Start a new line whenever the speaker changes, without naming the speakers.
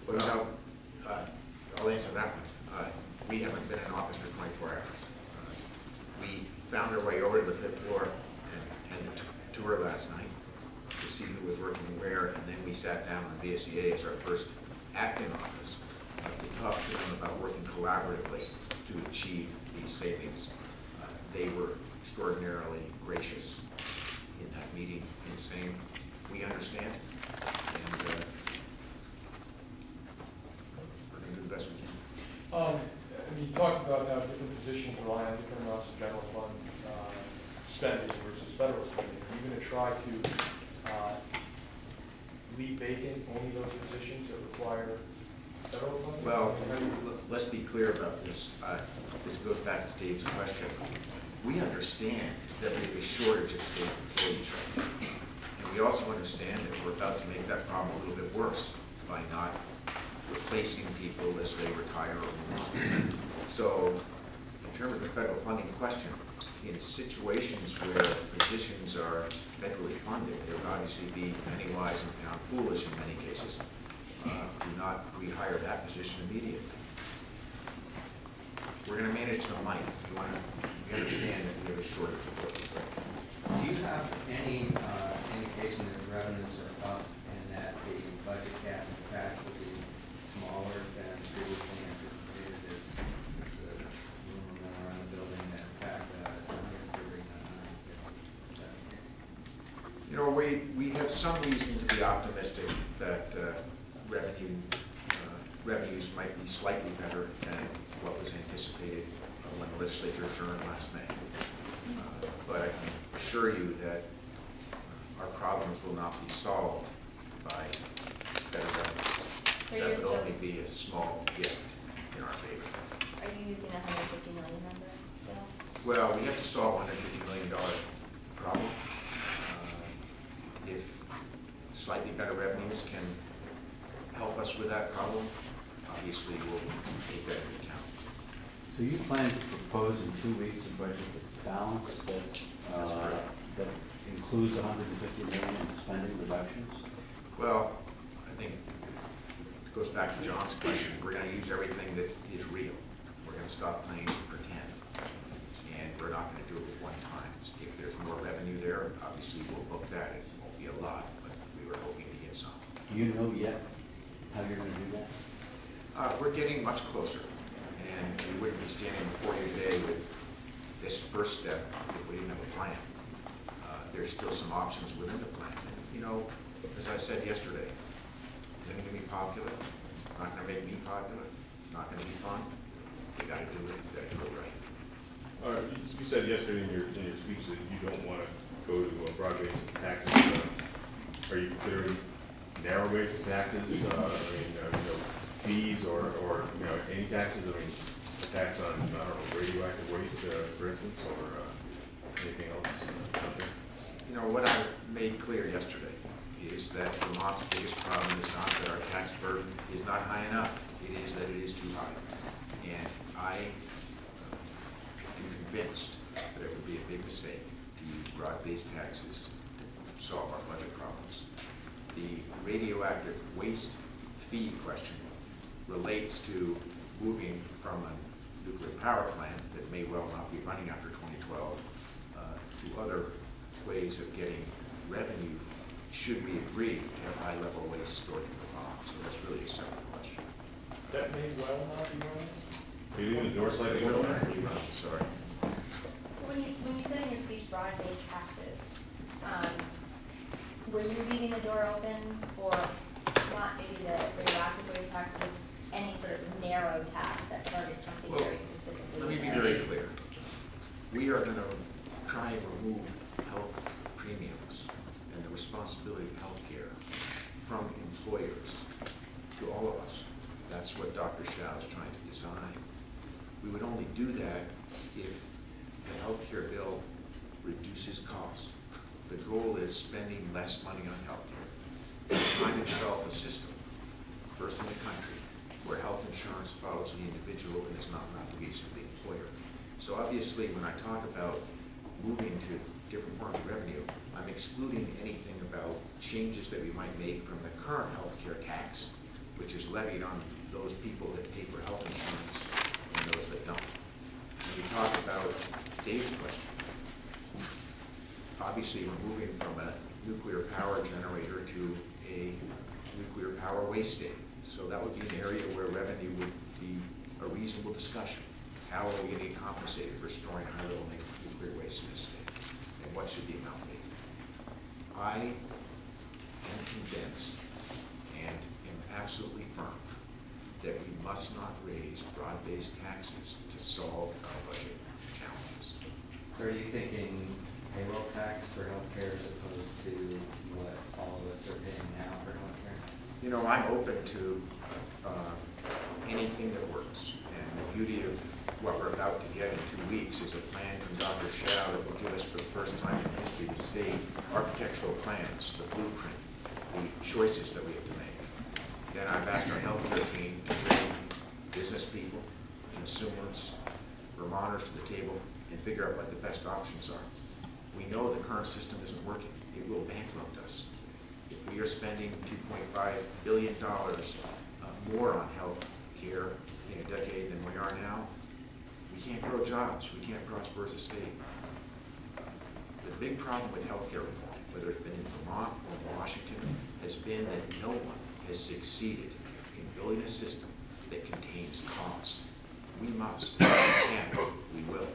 Well, I'll answer that one. We haven't been in office for 24 hours. We found our way over to the 5th floor and had the tour last night to see who was working where, and then we sat down on VSEA as our first act in office to talk to them about working collaboratively to achieve these savings. They were extraordinarily gracious in that meeting in saying, we understand, and we're going to do the best we can.
I mean, you talked about how different positions rely on different amounts of general fund spending versus federal spending. Are you going to try to leave vacant only those positions that require federal funding?
Well, let's be clear about this. This goes back to Dave's question. We understand that we have a shortage of state employees right now. And we also understand that we're about to make that problem a little bit worse by not replacing people as they retire or move on. So, in terms of the federal funding question, in situations where positions are federally funded, there would obviously be penny wise and pound foolish in many cases. Do not rehire that position immediately. We're going to manage the money. We understand that we have a shortage of workers.
Do you have any indication that revenues are up and that the budget cap in fact will be smaller than previously anticipated? There's a rumor going around the building that in fact it's 130, not 150. Is that the case?
You know, we have some reason to be optimistic that revenues might be slightly better than what was anticipated when the legislature adjourned last May. But I can assure you that our problems will not be solved by better revenues. That would only be a small gift in our favor.
Are you using the $150 million number still?
Well, we have to solve a $150 million problem. If slightly better revenues can help us with that problem, obviously we'll take that into account.
So you plan to propose in 2 weeks a budget with balance that includes $150 million in spending reductions?
Well, I think it goes back to John's question. We're going to use everything that is real. We're going to stop playing pretend, and we're not going to do it at one time. If there's more revenue there, obviously we'll book that. It won't be a lot, but we were hoping to get some.
Do you know yet how you're going to do that?
We're getting much closer, and we wouldn't be standing before you today with this first step if we didn't have a plan. There's still some options within the plan. And, you know, as I said yesterday, it's not going to be popular, not going to make me popular, not going to be fun. You got to do it. You got to do it right.
You said yesterday in your speech that you don't want to go to a broad-based taxes. Are you considering narrow-based taxes? Fees or any taxes? I mean, a tax on radioactive waste, for instance, or anything else out there?
You know, what I made clear yesterday is that Vermont's biggest problem is not that our tax burden is not high enough. It is that it is too high. And I am convinced that it would be a big mistake to use broad-based taxes to solve our budget problems. The radioactive waste fee question relates to moving from a nuclear power plant that may well not be running after 2012 to other ways of getting revenue should we agree to have high-level waste stored in the pond. So that's really a separate question.
That may well not be running.
Are you leaving the door slightly open?
Sorry.
When you said in your speech broad-based taxes, were you leaving the door open for not maybe the radioactive waste tax, but just any sort of narrow tax that targets something very specifically?
Let me be very clear. We are going to try and remove health premiums and the responsibility of health care from employers to all of us. That's what Dr. Shao is trying to design. We would only do that if the health care bill reduces costs. The goal is spending less money on health care. We're trying to develop a system, first in the country, where health insurance follows the individual and is not an obligation of the employer. So obviously, when I talk about moving to different forms of revenue, I'm excluding anything about changes that we might make from the current healthcare tax, which which is levied on those people that pay for health insurance and those that don't. And we talked about Dave's question. Obviously, we're moving from a nuclear power generator to a nuclear power waste state. So that would be an area where revenue would be a reasonable discussion. How are we going to get compensated for storing high-level nuclear waste in this state? And what should the amount be? I am convinced and am absolutely firm that we must not raise broad-based taxes to solve our budget challenges.
So are you thinking payroll tax for healthcare as opposed to what all of us are paying now for healthcare?
You know, I'm open to anything that works. And the beauty of what we're about to get in 2 weeks is a plan from Dr. Shao that will give us, for the first time in the history of the state, architectural plans, the blueprint, the choices that we have to make. Then I've asked our healthcare team to bring business people, consumers, Vermonters to the table and figure out what the best options are. We know the current system isn't working. It will bankrupt us. If we are spending $2.5 billion more on health care in a decade than we are now, we can't grow jobs. We can't prosper as a state. The big problem with healthcare reform, whether it's been in Vermont or Washington, has been that no one has succeeded in building a system that contains cost. We must, we can, we will.